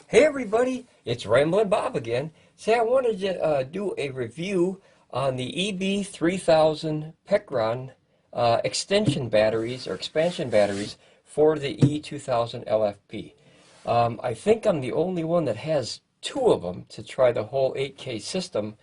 Hey everybody, it's Ramblin Bob again. Say I wanted to do a review on the EB3000 PECRON extension batteries or expansion batteries for the E2000LFP. I think I'm the only one that has two of them to try the whole 8K system.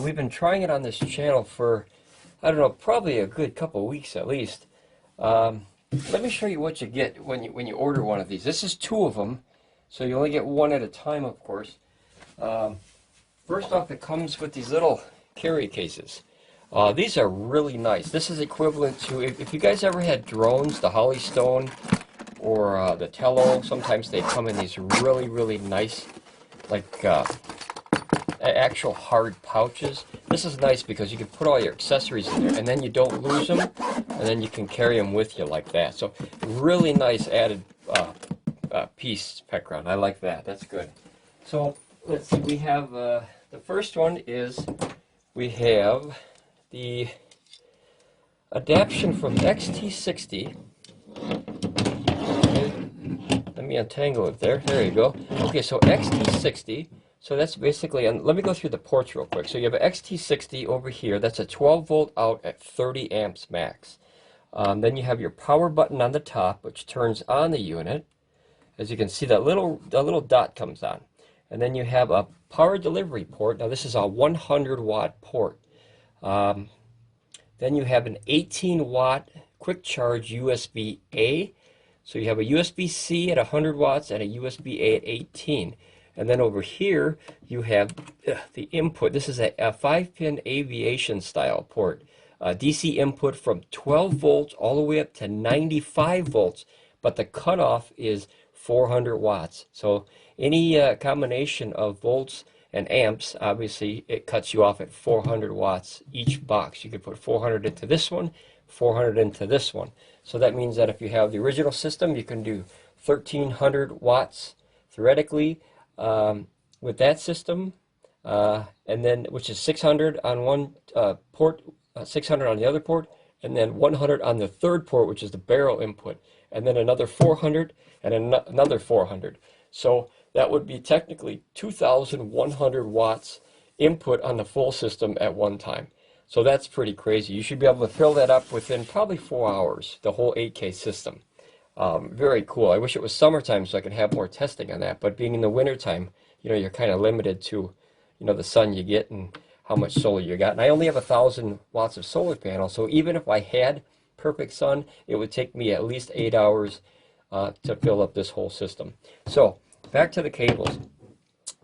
We've been trying it on this channel for, I don't know, probably a good couple of weeks at least. Let me show you what you get when you order one of these. This is two of them. So you only get one at a time, of course. First off, it comes with these little carry cases. These are really nice. This is equivalent to, if you guys ever had drones, the Hollystone or the Tello, sometimes they come in these really, really nice, like actual hard pouches. This is nice because you can put all your accessories in there and then you don't lose them, and then you can carry them with you like that. So really nice added piece, PECRON. I like that. That's good. So let's see. We have the first one is we have the adaptation from XT60. Okay. Let me untangle it there. There you go. Okay, so XT60. So that's basically, and let me go through the ports real quick. So you have an XT60 over here. That's a 12 volt out at 30 amps max. Then you have your power button on the top, which turns on the unit. As you can see, that little dot comes on. And then you have a power delivery port. Now this is a 100 watt port. Then you have an 18 watt quick charge USB-A. So you have a USB-C at 100 watts and a USB-A at 18. And then over here you have the input. This is a 5-pin aviation style port. DC input from 12 volts all the way up to 95 volts. But the cutoff is 400 watts. So any combination of volts and amps, obviously it cuts you off at 400 watts each box. You could put 400 into this one, 400 into this one. So that means that if you have the original system, you can do 1300 watts theoretically with that system, and then which is 600 on one port, 600 on the other port, and then 100 on the third port, which is the barrel input, and then another 400 and another 400. So that would be technically 2,100 watts input on the full system at one time. So that's pretty crazy. You should be able to fill that up within probably 4 hours, the whole 8K system. Very cool. I wish it was summertime so I could have more testing on that, but being in the wintertime, you know, you're kind of limited to, you know, the sun you get and how much solar you got. And I only have 1,000 watts of solar panel, so even if I had perfect sun, it would take me at least 8 hours to fill up this whole system. So back to the cables.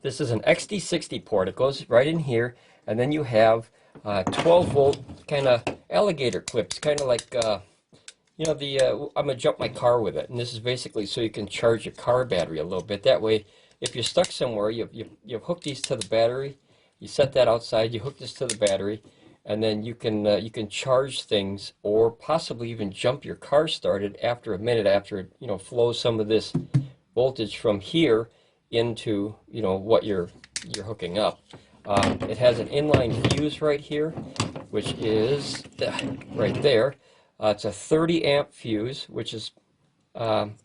This is an XT60 port. It goes right in here, and then you have 12 volt kind of alligator clips, kind of like you know, the I'm gonna jump my car with it, and this is basically so you can charge your car battery a little bit. That way, if you're stuck somewhere, you've hooked these to the battery. You set that outside. You hook this to the battery, and then you can charge things, or possibly even jump your car started after a minute, after it, you know, flows some of this voltage from here into, you know, what you're hooking up. It has an inline fuse right here, which is right there. It's a 30 amp fuse, which is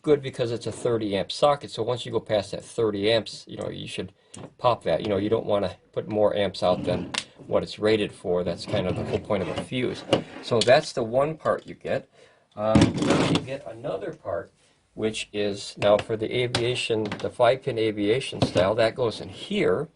good because it's a 30 amp socket. So once you go past that 30 amps, you know, you should pop that. You know, you don't want to put more amps out than what it's rated for. That's kind of the whole point of a fuse. So that's the one part you get. You get another part, which is now for the aviation, the 5-pin aviation style. That goes in here,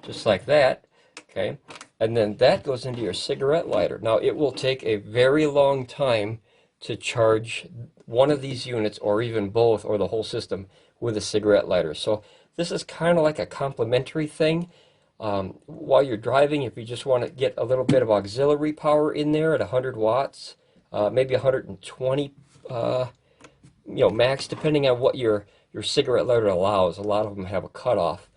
just like that. Okay. And then that goes into your cigarette lighter. Now it will take a very long time to charge one of these units, or even both, or the whole system with a cigarette lighter. So this is kind of like a complementary thing. While you're driving, if you just want to get a little bit of auxiliary power in there at 100 watts, maybe 120, you know, max, depending on what your cigarette lighter allows. A lot of them have a cutoff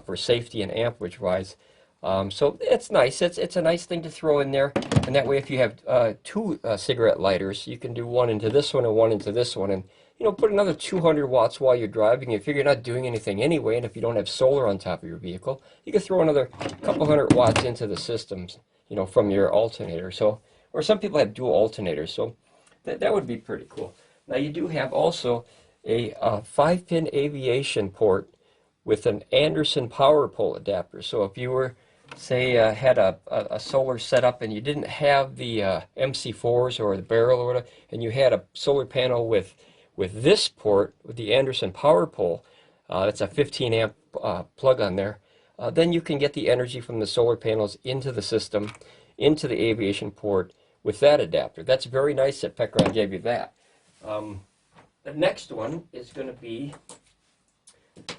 for safety and amperage wise. So it's nice. It's a nice thing to throw in there, and that way if you have two cigarette lighters, you can do one into this one and one into this one, and you know, put another 200 watts while you're driving. If you're not doing anything anyway, and if you don't have solar on top of your vehicle, you can throw another couple hundred watts into the systems, you know, from your alternator. So, or some people have dual alternators, so that would be pretty cool. Now you do have also a 5-pin aviation port with an Anderson power pole adapter. So if you were, say, had a solar setup and you didn't have the MC4s or the barrel or whatever, and you had a solar panel with this port, with the Anderson power pole, that's a 15 amp plug on there, then you can get the energy from the solar panels into the system, into the aviation port with that adapter. That's very nice that PECRON gave you that. The next one is going to be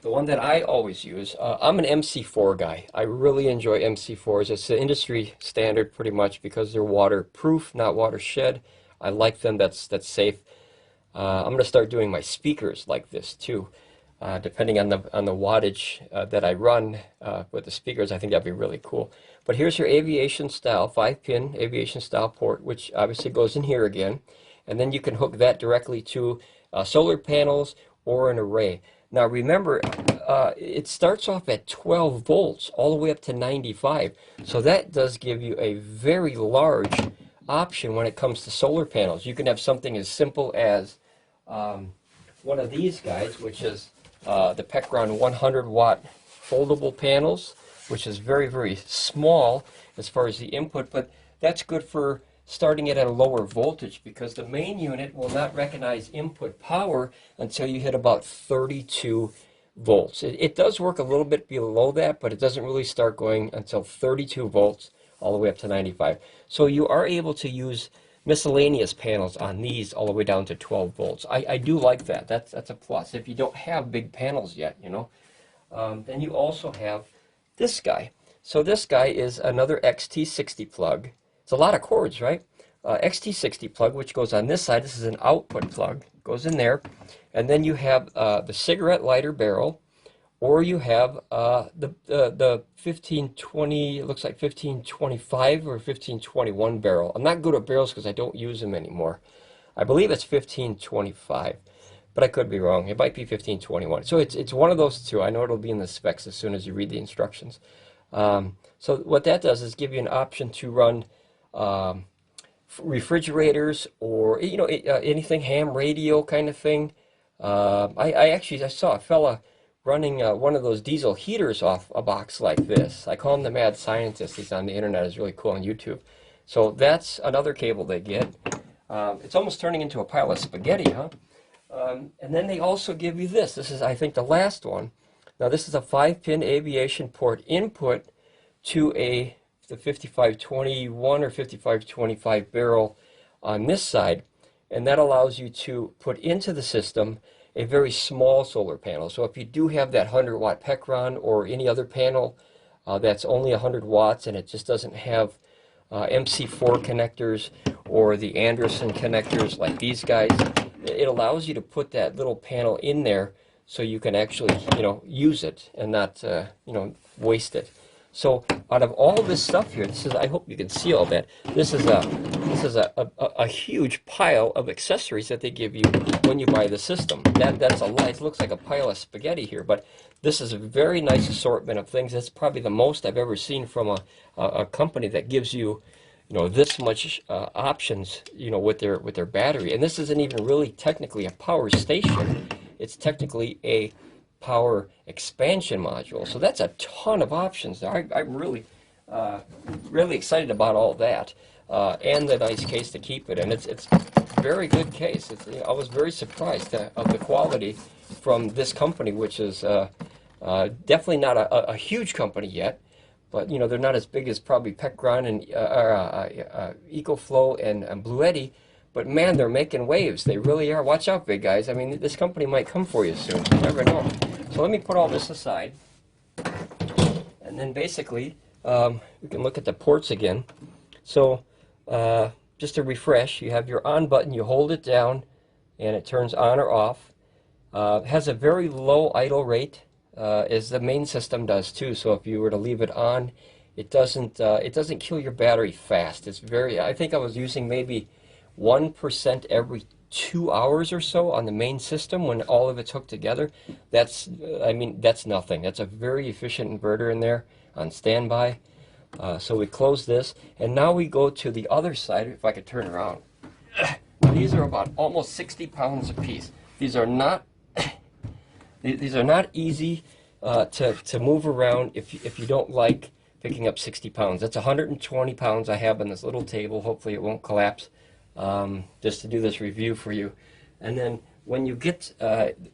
the one that I always use. I'm an MC4 guy. I really enjoy MC4s. It's the industry standard pretty much because they're waterproof, not watershed. I like them. That's safe. I'm going to start doing my speakers like this too. Depending on the wattage that I run with the speakers, I think that'd be really cool. But here's your aviation style 5-pin aviation style port, which obviously goes in here again, and then you can hook that directly to solar panels or an array. Now remember, it starts off at 12 volts all the way up to 95, so that does give you a very large option when it comes to solar panels. You can have something as simple as one of these guys, which is the PECRON 100 watt foldable panels, which is very, very small as far as the input, but that's good for starting it at a lower voltage because the main unit will not recognize input power until you hit about 32 volts. It does work a little bit below that, but it doesn't really start going until 32 volts all the way up to 95. So you are able to use miscellaneous panels on these all the way down to 12 volts. I do like that. That's a plus. If you don't have big panels yet, you know. Then you also have this guy. So this guy is another XT60 plug. It's a lot of cords, right? XT60 plug, which goes on this side. This is an output plug. Goes in there. And then you have the cigarette lighter barrel, or you have the 1520, it looks like 1525 or 1521 barrel. I'm not good at barrels because I don't use them anymore. I believe it's 1525, but I could be wrong. It might be 1521. So it's one of those two. I know it'll be in the specs as soon as you read the instructions. So what that does is give you an option to run refrigerators or anything, ham radio kind of thing. I saw a fella running one of those diesel heaters off a box like this. I call him the mad scientist. He's on the internet. It's really cool on YouTube. So that's another cable they get. It's almost turning into a pile of spaghetti, huh? And then they also give you this. This is, I think, the last one. Now this is a 5-pin aviation port input to the 5521 or 5525 barrel on this side, and that allows you to put into the system a very small solar panel. So if you do have that 100 watt PECRON or any other panel that's only 100 watts and it just doesn't have MC4 connectors or the Anderson connectors like these guys, it allows you to put that little panel in there so you can actually use it and not waste it. So out of all this stuff here, this is, I hope you can see all that. This is a huge pile of accessories that they give you when you buy the system. That's a lot. It looks like a pile of spaghetti here, but this is a very nice assortment of things. That's probably the most I've ever seen from a company that gives you this much options with their battery. And this isn't even really technically a power station. It's technically a power expansion module. So that's a ton of options there. I'm really excited about all that, and the nice case to keep it in. It's a very good case. I was very surprised of the quality from this company, which is definitely not a huge company yet, but they're not as big as probably PECRON and EcoFlow and BLUETTI. But man, they're making waves. They really are. Watch out, big guys. I mean, this company might come for you soon. You never know. So let me put all this aside. And then basically, we can look at the ports again. So just to refresh, you have your on button. You hold it down, and it turns on or off. It has a very low idle rate, as the main system does too. So if you were to leave it on, it doesn't kill your battery fast. It's very. I think I was using maybe 1% every 2 hours or so on the main system when all of it's hooked together. That's nothing. That's a very efficient inverter in there on standby. So we close this, and now we go to the other side. If I could turn around, these are about almost 60 pounds a piece. These are not easy to move around if you don't like picking up 60 pounds. That's 120 pounds I have on this little table. Hopefully it won't collapse, just to do this review for you. And then when you get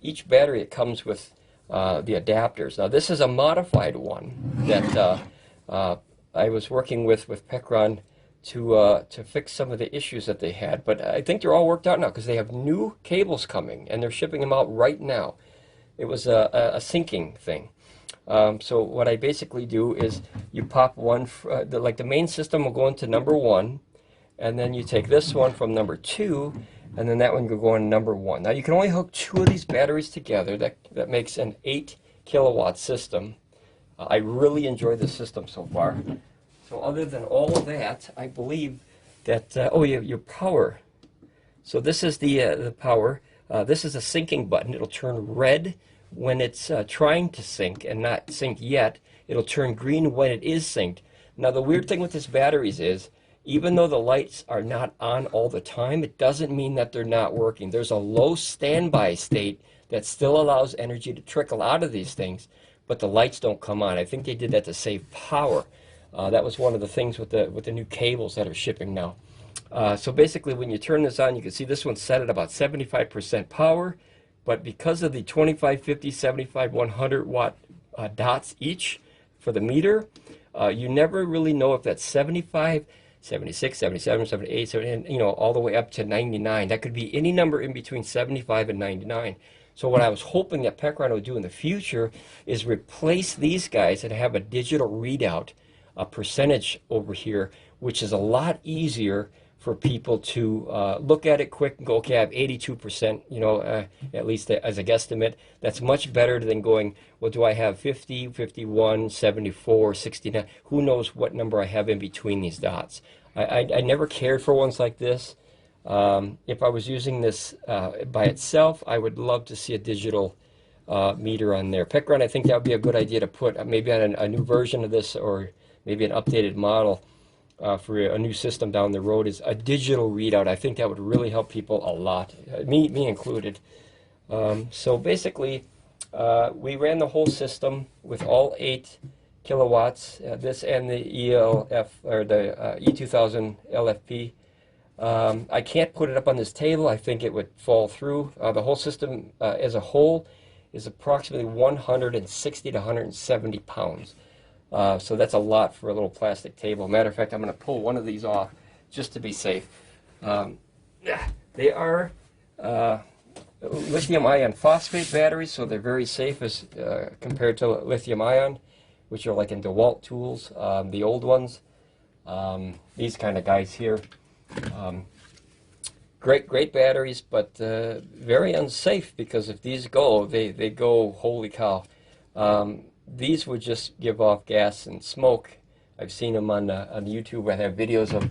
each battery, it comes with the adapters. Now this is a modified one that I was working with PECRON to fix some of the issues that they had, but I think they're all worked out now because they have new cables coming and they're shipping them out right now. It was a syncing thing. So what I basically do is you pop one, like the main system will go into number 1, and then you take this one from number 2, and then that one will go on number 1. Now you can only hook 2 of these batteries together. That makes an 8 kilowatt system. I really enjoy this system so far. So other than all of that, I believe that, oh, your power. So this is the power. This is a syncing button. It'll turn red when it's trying to sync and not synced yet. It'll turn green when it is synced. Now the weird thing with this batteries is, even though the lights are not on all the time, it doesn't mean that they're not working. There's a low standby state that still allows energy to trickle out of these things, but the lights don't come on. I think they did that to save power. That was one of the things with the new cables that are shipping now. So basically when you turn this on, you can see this one's set at about 75% power, but because of the 25, 50, 75, 100 watt dots each for the meter, you never really know if that's 75, 76, 77, 78, 78, you know, all the way up to 99. That could be any number in between 75 and 99. So what I was hoping that PECRON would do in the future is replace these guys and have a digital readout, a percentage over here, which is a lot easier for people to look at it quick and go, okay, I have 82%, you know, at least as a guesstimate. That's much better than going, well, do I have 50, 51, 74, 69? Who knows what number I have in between these dots? I never cared for ones like this. If I was using this by itself, I would love to see a digital meter on there. PECRON, I think that would be a good idea to put maybe on a new version of this, or maybe an updated model for a new system down the road, is a digital readout. I think that would really help people a lot, me included. So basically, we ran the whole system with all 8 kilowatts, this and the E2000LFP. I can't put it up on this table. I think it would fall through. The whole system as a whole is approximately 160 to 170 pounds. So that's a lot for a little plastic table. Matter of fact, I'm going to pull one of these off just to be safe. They are lithium ion phosphate batteries, so they're very safe as compared to lithium ion, which are like in DeWalt tools, the old ones. These kind of guys here. Great batteries, but very unsafe, because if these go, they go, holy cow. These would just give off gas and smoke. I've seen them on YouTube where they have videos of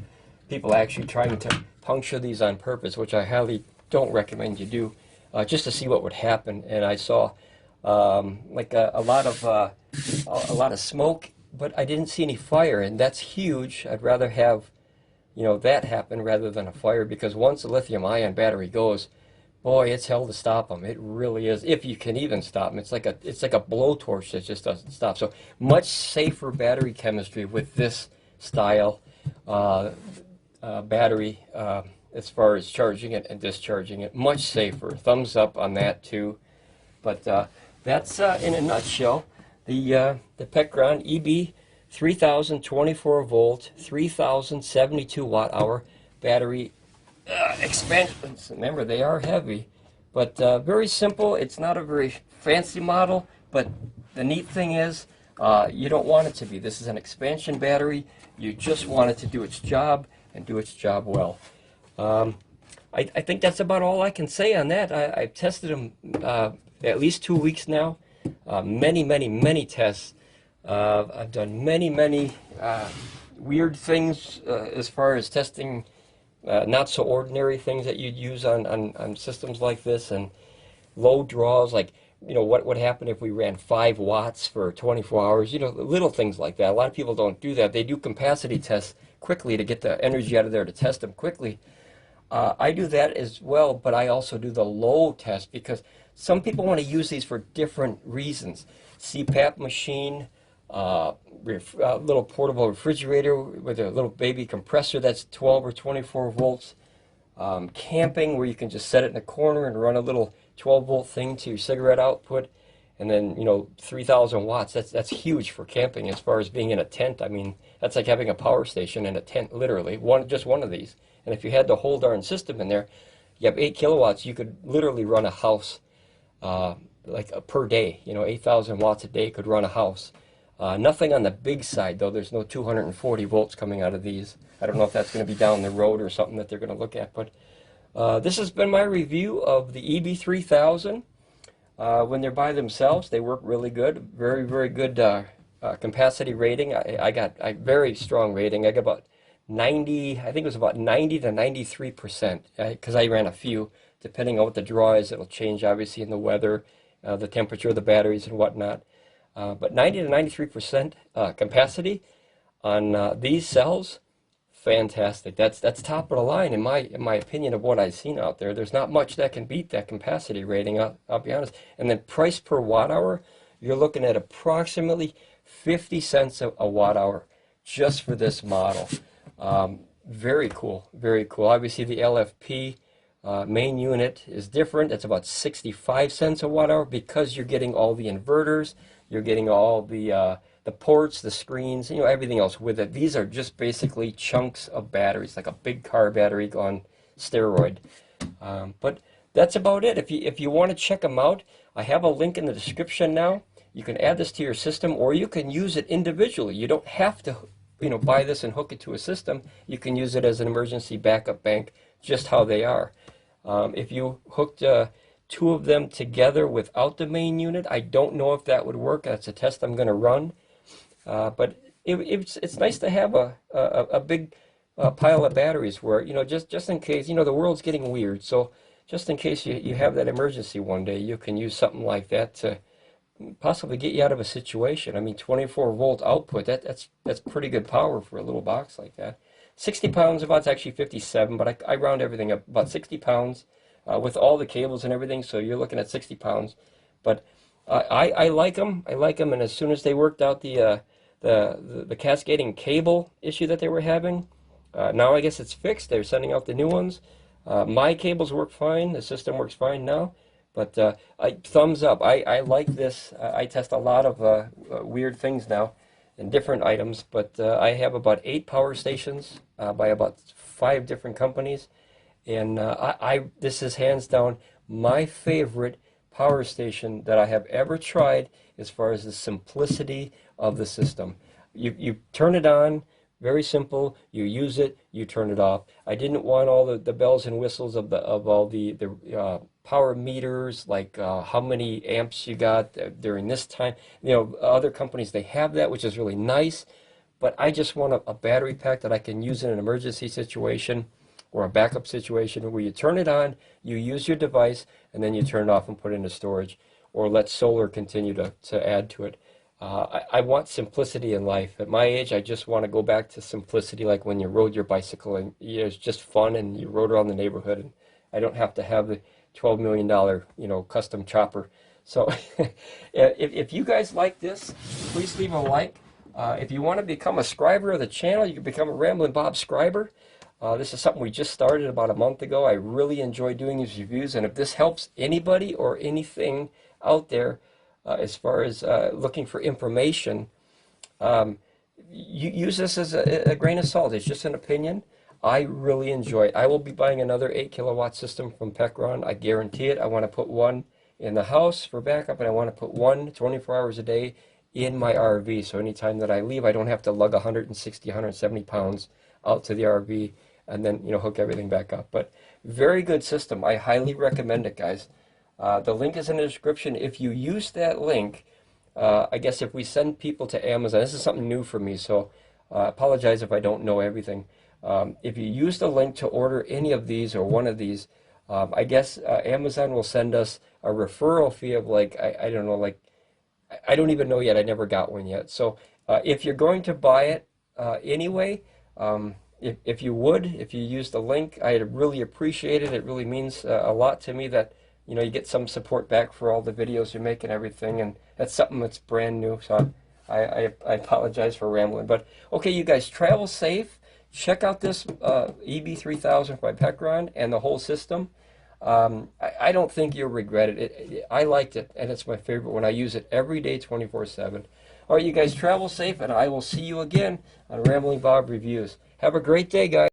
people actually trying to puncture these on purpose, which I highly don't recommend you do, just to see what would happen. And I saw like a lot of smoke, but I didn't see any fire, and that's huge. I'd rather have, you know, that happen rather than a fire, because once a lithium-ion battery goes, boy, it's hell to stop them. It really is, if you can even stop them. It's like a blowtorch that just doesn't stop. So much safer battery chemistry with this style battery as far as charging it and discharging it. Much safer. Thumbs up on that too. But that's in a nutshell the PECRON EB3000 24 volt 3072 watt hour battery expansions. Remember, they are heavy, but very simple. It's not a very fancy model, but the neat thing is you don't want it to be. This is an expansion battery. You just want it to do its job and do its job well. I think that's about all I can say on that. I've tested them at least 2 weeks now. Many tests. I've done many weird things as far as testing not so ordinary things that you'd use on systems like this, and low draws, like, you know, what would happen if we ran 5 watts for 24 hours, you know, little things like that. A lot of people don't do that. They do capacity tests quickly to get the energy out of there to test them quickly. I do that as well, but I also do the low test, because some people want to use these for different reasons. CPAP machine, little portable refrigerator with a little baby compressor that's 12 or 24 volts. Camping, where you can just set it in a corner and run a little 12-volt thing to your cigarette output. And then, 3,000 watts, that's huge for camping as far as being in a tent. I mean, that's like having a power station in a tent, literally, just one of these. And if you had the whole darn system in there, you have 8 kilowatts, you could literally run a house per day. 8,000 watts a day could run a house. Nothing on the big side, though. There's no 240 volts coming out of these. I don't know if that's going to be down the road or something that they're going to look at. But this has been my review of the EB3000. When they're by themselves, they work really good. Very, very good capacity rating. I got a very strong rating. I got about 90, I think it was about 90 to 93%, because I ran a few. Depending on what the draw is, it'll change, obviously, in the weather, the temperature of the batteries and whatnot. But 90 to 93% capacity on these cells, fantastic. That's top of the line in my opinion of what I've seen out there. There's not much that can beat that capacity rating. I'll be honest. And then price per watt hour, you're looking at approximately 50 cents a watt hour just for this model. Very cool, very cool. Obviously the LFP main unit is different. It's about 65 cents a watt hour because you're getting all the inverters, you're getting all the ports, the screens, everything else with it. These are just basically chunks of batteries, like a big car battery on steroid. But that's about it. If you want to check them out, I have a link in the description now. You can add this to your system, or you can use it individually. You don't have to, buy this and hook it to a system. You can use it as an emergency backup bank, just how they are. If you hooked 2 of them together without the main unit, I don't know if that would work. That's a test I'm going to run. But it's nice to have a big pile of batteries where, just in case, the world's getting weird. So just in case you have that emergency one day, you can use something like that to possibly get you out of a situation. I mean, 24-volt output, that's pretty good power for a little box like that. 60 pounds, about, it's actually 57, but I round everything up, about 60 pounds with all the cables and everything, so you're looking at 60 pounds. But I like them, and as soon as they worked out the cascading cable issue that they were having, now I guess it's fixed. They're sending out the new ones. My cables work fine, the system works fine now, but thumbs up. I like this. I test a lot of weird things now and different items, but I have about 8 power stations by about 5 different companies, and this is hands down my favorite power station that I have ever tried as far as the simplicity of the system. You turn it on, very simple, you use it, you turn it off. I didn't want all the bells and whistles of all the power meters, like how many amps you got during this time. Other companies, they have that, which is really nice, but I just want a battery pack that I can use in an emergency situation or a backup situation where you turn it on, you use your device, and then you turn it off and put it into storage, or let solar continue to add to it. I want simplicity in life. At my age, I just want to go back to simplicity, like when you rode your bicycle and it's just fun and you rode around the neighborhood, and I don't have to have the $12 million, custom chopper. So if you guys like this, please leave a like. If you want to become a subscriber of the channel, you can become a Ramblin Bob subscriber. This is something we just started about a month ago. I really enjoy doing these reviews, and if this helps anybody or anything out there as far as looking for information, you use this as a grain of salt. It's just an opinion. I really enjoy it. I will be buying another 8 kilowatt system from PECRON. I guarantee it. I want to put one in the house for backup, and I want to put one 24 hours a day in my RV. So anytime that I leave, I don't have to lug 160, 170 pounds out to the RV and then, hook everything back up. But very good system. I highly recommend it, guys. The link is in the description. If you use that link, I guess if we send people to Amazon, this is something new for me, so I apologize if I don't know everything. If you use the link to order any of these or one of these, I guess Amazon will send us a referral fee of I don't know, I don't even know yet. I never got one yet. So if you're going to buy it anyway, if you use the link, I'd really appreciate it. It really means a lot to me that you know, you get some support back for all the videos you make and everything, and that's something that's brand new. So I apologize for rambling. But okay, you guys, travel safe. Check out this EB3000 by PECRON and the whole system. I don't think you'll regret it. I liked it, and it's my favorite one. I use it every day, 24/7. All right, you guys, travel safe, and I will see you again on Ramblin Bob Reviews. Have a great day, guys.